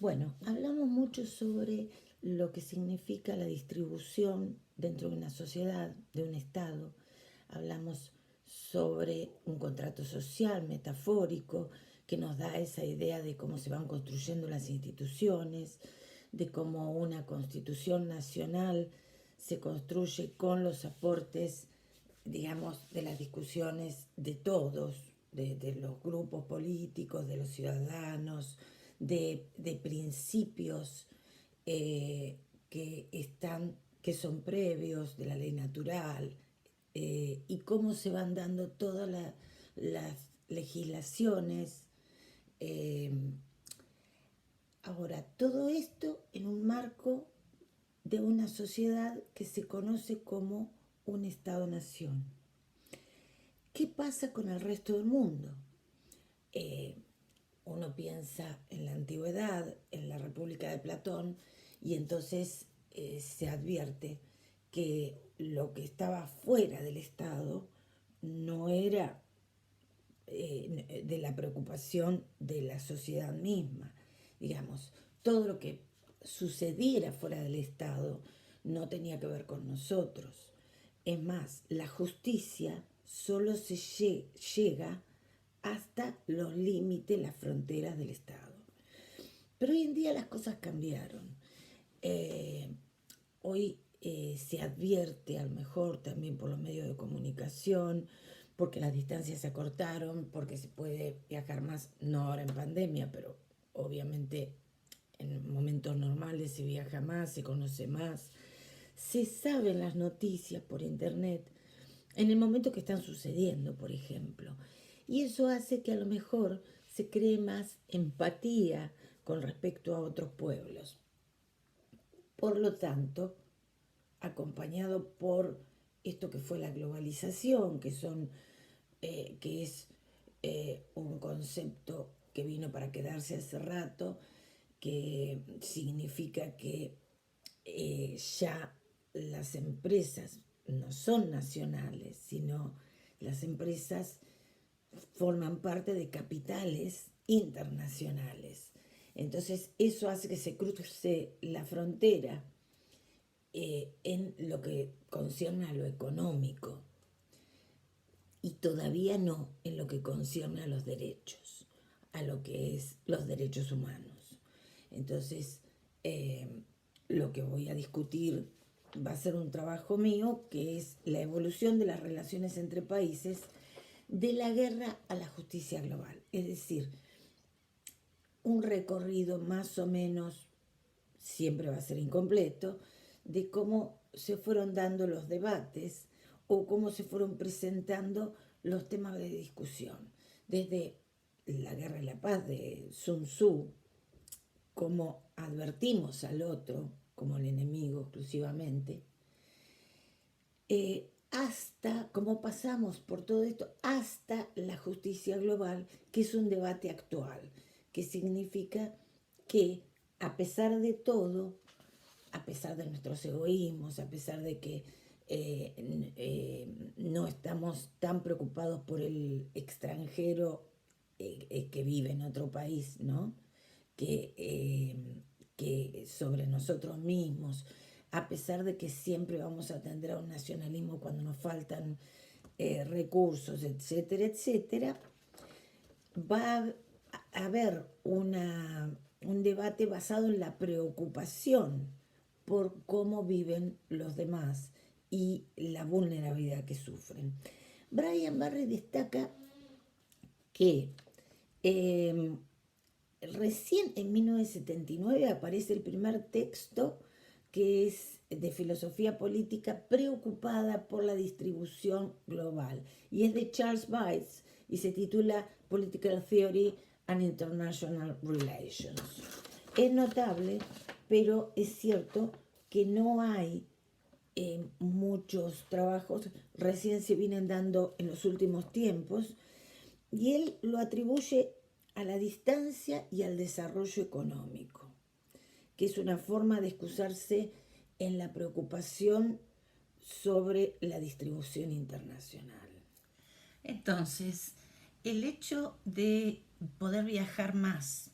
Bueno, hablamos mucho sobre lo que significa la distribución dentro de una sociedad, de un Estado. Hablamos sobre un contrato social metafórico que nos da esa idea de cómo se van construyendo las instituciones, de cómo una constitución nacional se construye con los aportes, digamos, de las discusiones de todos, de los grupos políticos, de los ciudadanos, de principios eh, que son previos de la ley natural, y cómo se van dando todas las legislaciones. eh, Ahora, todo esto en un marco de una sociedad que se conoce como un Estado-nación. ¿Qué pasa con el resto del mundo? Eh, Uno piensa en la antigüedad, en la República de Platón, y entonces se advierte que lo que estaba fuera del Estado no era de la preocupación de la sociedad misma. Digamos, todo lo que sucediera fuera del Estado no tenía que ver con nosotros. Es más, la justicia solo se llega hasta los límites, las fronteras del Estado. Pero hoy en día las cosas cambiaron. Eh, Hoy se advierte, a lo mejor también por los medios de comunicación, porque las distancias se acortaron, porque se puede viajar más, no ahora en pandemia, pero obviamente en momentos normales se viaja más, se conoce más, se saben las noticias por internet en el momento que están sucediendo, por ejemplo. Y eso hace que a lo mejor se cree más empatía con respecto a otros pueblos. Por lo tanto, acompañado por esto que fue la globalización, que es un concepto que vino para quedarse hace rato, que significa que ya las empresas no son nacionales, sino las empresas forman parte de capitales internacionales. Entonces eso hace que se cruce la frontera en lo que concierne a lo económico, y todavía no en lo que concierne a los derechos, a lo que es los derechos humanos. Entonces, eh, lo que voy a discutir va a ser un trabajo mío, que es la evolución de las relaciones entre países, de la guerra a la justicia global. Es decir, un recorrido más o menos, siempre va a ser incompleto, de cómo se fueron dando los debates o cómo se fueron presentando los temas de discusión. Desde la guerra y la paz de Sun Tzu, cómo advertimos al otro como el enemigo exclusivamente, hasta cómo pasamos por todo esto, hasta la justicia global, que es un debate actual, que significa que a pesar de todo, a pesar de nuestros egoísmos, a pesar de que no estamos tan preocupados por el extranjero que vive en otro país, ¿no? Que, eh, que sobre nosotros mismos, a pesar de que siempre vamos a tender a un nacionalismo cuando nos faltan recursos, etcétera, etcétera, va a haber un debate basado en la preocupación por cómo viven los demás y la vulnerabilidad que sufren. Brian Barry destaca que eh, recién en 1979 aparece el primer texto que es de filosofía política preocupada por la distribución global, y es de Charles Bates y se titula Political Theory and International Relations. Es notable, pero es cierto que no hay muchos trabajos, recién se vienen dando en los últimos tiempos, y él lo atribuye a la distancia y al desarrollo económico, que es una forma de excusarse en la preocupación sobre la distribución internacional. Entonces, el hecho de poder viajar más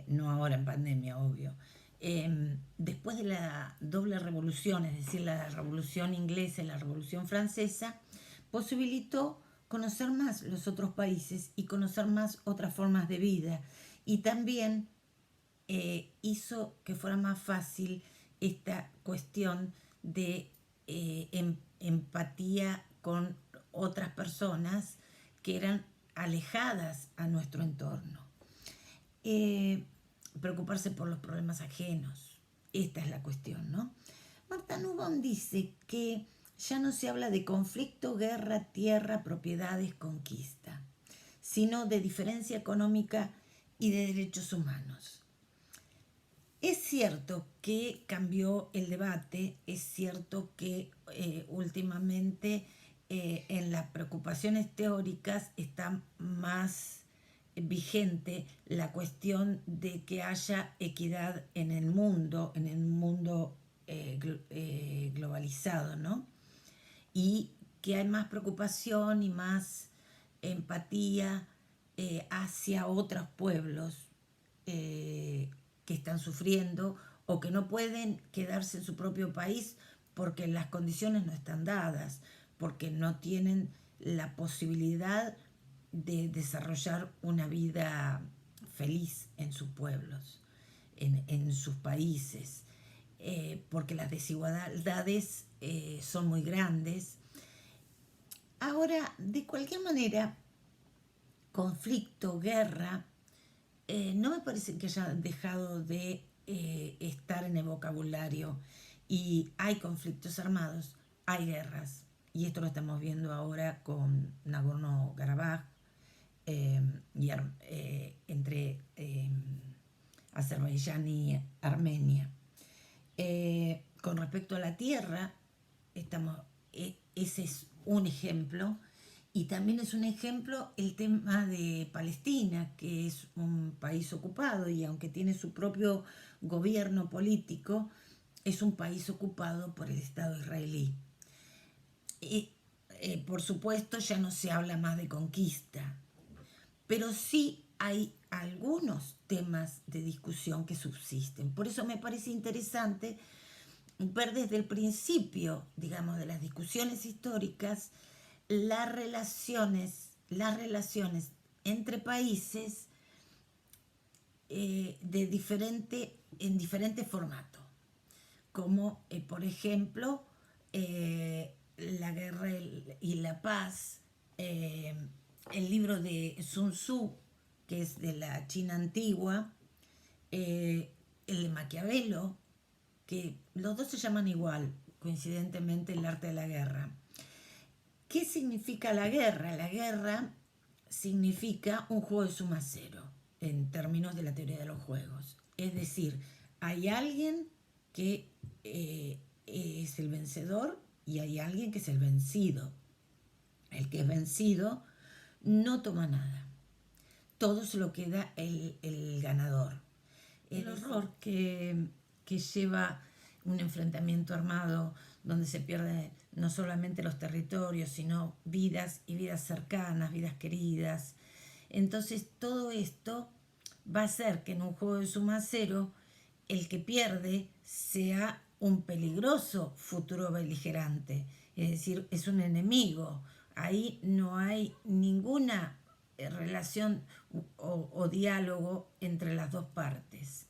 no ahora en pandemia, obvio. Después de la doble revolución, es decir, la revolución inglesa y la revolución francesa, posibilitó conocer más los otros países y conocer más otras formas de vida. Y también hizo que fuera más fácil esta cuestión de empatía con otras personas que eran alejadas a nuestro entorno. Eh, Preocuparse por los problemas ajenos. Esta es la cuestión, ¿no? Martha Nussbaum dice que ya no se habla de conflicto, guerra, tierra, propiedades, conquista, sino de diferencia económica y de derechos humanos. Es cierto que cambió el debate, es cierto que últimamente en las preocupaciones teóricas está más vigente la cuestión de que haya equidad en el mundo globalizado, ¿no? Y que hay más preocupación y más empatía hacia otros pueblos que están sufriendo o que no pueden quedarse en su propio país porque las condiciones no están dadas, porque no tienen la posibilidad de desarrollar una vida feliz en sus pueblos, en sus países, porque las desigualdades son muy grandes. Ahora, de cualquier manera, conflicto, guerra, no me parece que haya dejado de estar en el vocabulario. Y hay conflictos armados, hay guerras. Y esto lo estamos viendo ahora con Nagorno-Karabaj entre Azerbaiyán y Armenia. Con respecto a la tierra, ese es un ejemplo. Y también es un ejemplo el tema de Palestina, que es un país ocupado y aunque tiene su propio gobierno político, es un país ocupado por el Estado israelí. Y, por supuesto, ya no se habla más de conquista, pero sí hay algunos temas de discusión que subsisten. Por eso me parece interesante ver desde el principio, digamos, de las discusiones históricas, las relaciones entre países en diferente formato, como por ejemplo La guerra y la paz, el libro de Sun Tzu, que es de la China antigua, el de Maquiavelo, que los dos se llaman igual, coincidentemente, el arte de la guerra. ¿Qué significa la guerra? La guerra significa un juego de suma cero en términos de la teoría de los juegos. Es decir, hay alguien que es el vencedor y hay alguien que es el vencido. El que es vencido no toma nada. Todo se lo queda el ganador. El horror que lleva un enfrentamiento armado donde se pierden no solamente los territorios, sino vidas y vidas cercanas, vidas queridas. Entonces todo esto va a hacer que en un juego de suma cero el que pierde sea un peligroso futuro beligerante, es decir, es un enemigo. Ahí no hay ninguna relación o diálogo entre las dos partes.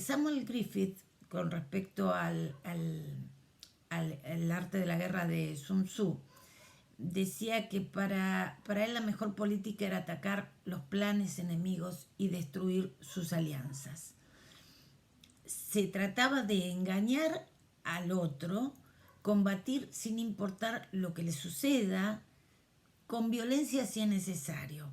Samuel Griffith, con respecto al arte de la guerra de Sun Tzu, decía que para él la mejor política era atacar los planes enemigos y destruir sus alianzas. Se trataba de engañar al otro, combatir sin importar lo que le suceda, con violencia si es necesario.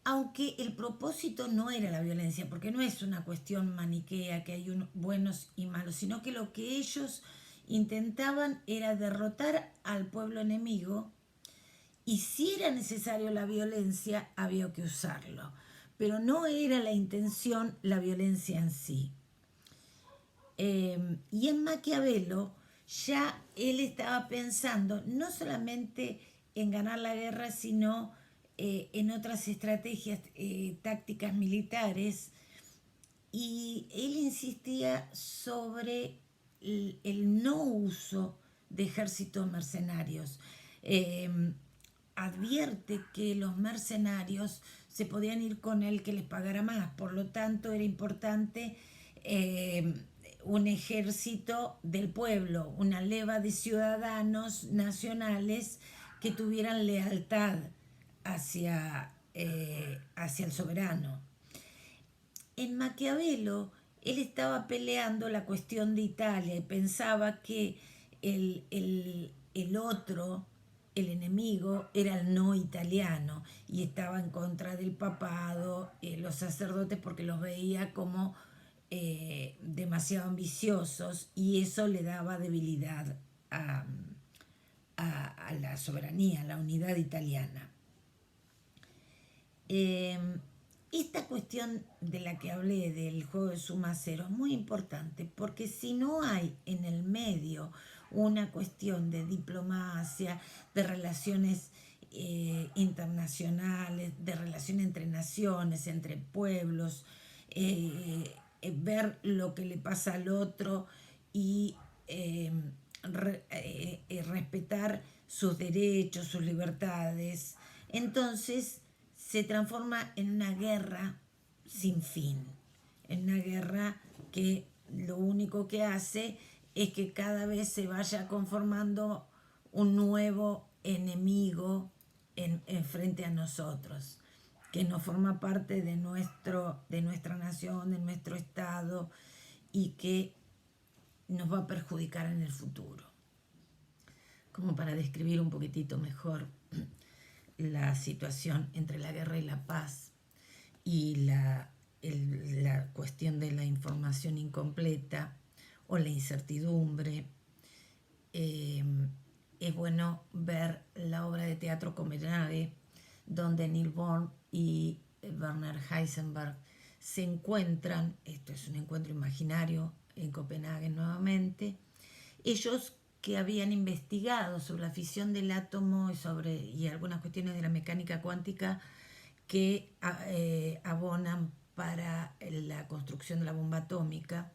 Aunque el propósito no era la violencia, porque no es una cuestión maniquea que hay buenos y malos, sino que lo que ellos intentaban era derrotar al pueblo enemigo y si era necesario la violencia, había que usarlo. Pero no era la intención la violencia en sí. Y en Maquiavelo ya él estaba pensando no solamente en ganar la guerra, sino en otras estrategias tácticas militares, y él insistía sobre el no uso de ejércitos mercenarios. Advierte que los mercenarios se podían ir con el que les pagara más, por lo tanto era importante un ejército del pueblo, una leva de ciudadanos nacionales que tuvieran lealtad hacia el soberano. En Maquiavelo, él estaba peleando la cuestión de Italia y pensaba que el otro, el enemigo, era el no italiano y estaba en contra del papado, los sacerdotes, porque los veía como demasiado ambiciosos, y eso le daba debilidad a la soberanía, a la unidad italiana. Esta cuestión de la que hablé del juego de suma cero es muy importante, porque si no hay en el medio una cuestión de diplomacia, de relaciones internacionales, de relación entre naciones, entre pueblos, ver lo que le pasa al otro y respetar sus derechos, sus libertades, entonces se transforma en una guerra sin fin, en una guerra que lo único que hace es que cada vez se vaya conformando un nuevo enemigo en frente a nosotros, que no forma parte de nuestra nación, de nuestro Estado, y que nos va a perjudicar en el futuro. Como para describir un poquitito mejor la situación entre la guerra y la paz y la cuestión de la información incompleta o la incertidumbre, es bueno ver la obra de teatro Copenhague, donde Niels Bohr y Werner Heisenberg se encuentran. Esto es un encuentro imaginario en Copenhague nuevamente. Ellos, que habían investigado sobre la fisión del átomo y algunas cuestiones de la mecánica cuántica que abonan para la construcción de la bomba atómica,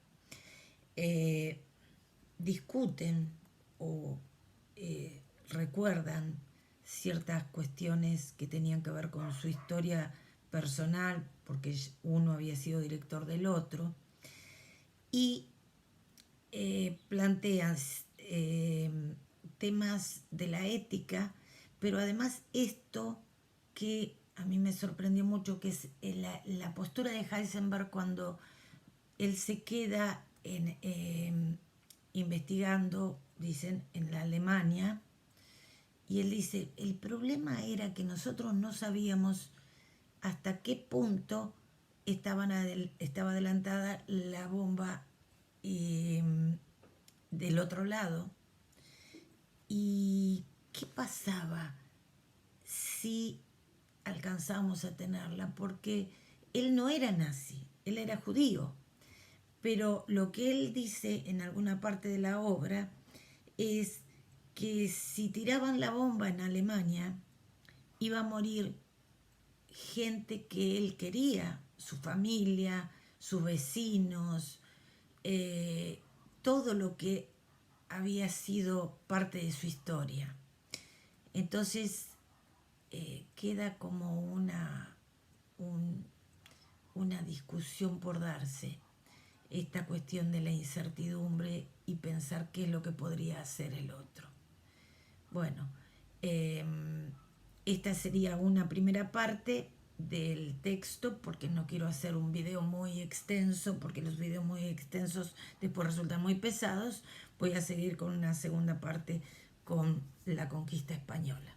discuten o recuerdan ciertas cuestiones que tenían que ver con su historia personal, porque uno había sido director del otro, y plantean temas de la ética, pero además esto que a mí me sorprendió mucho, que es la postura de Heisenberg cuando él se queda investigando, dicen, en la Alemania, y él dice, el problema era que nosotros no sabíamos hasta qué punto estaba adelantada la bomba del otro lado, y qué pasaba si alcanzábamos a tenerla, porque él no era nazi, él era judío, pero lo que él dice en alguna parte de la obra es que si tiraban la bomba en Alemania iba a morir gente que él quería, su familia, sus vecinos, todo lo que había sido parte de su historia. Entonces queda como una discusión por darse, esta cuestión de la incertidumbre y pensar qué es lo que podría hacer el otro. Bueno, esta sería una primera parte del texto, porque no quiero hacer un video muy extenso, porque los videos muy extensos después resultan muy pesados. Voy a seguir con una segunda parte con la conquista española.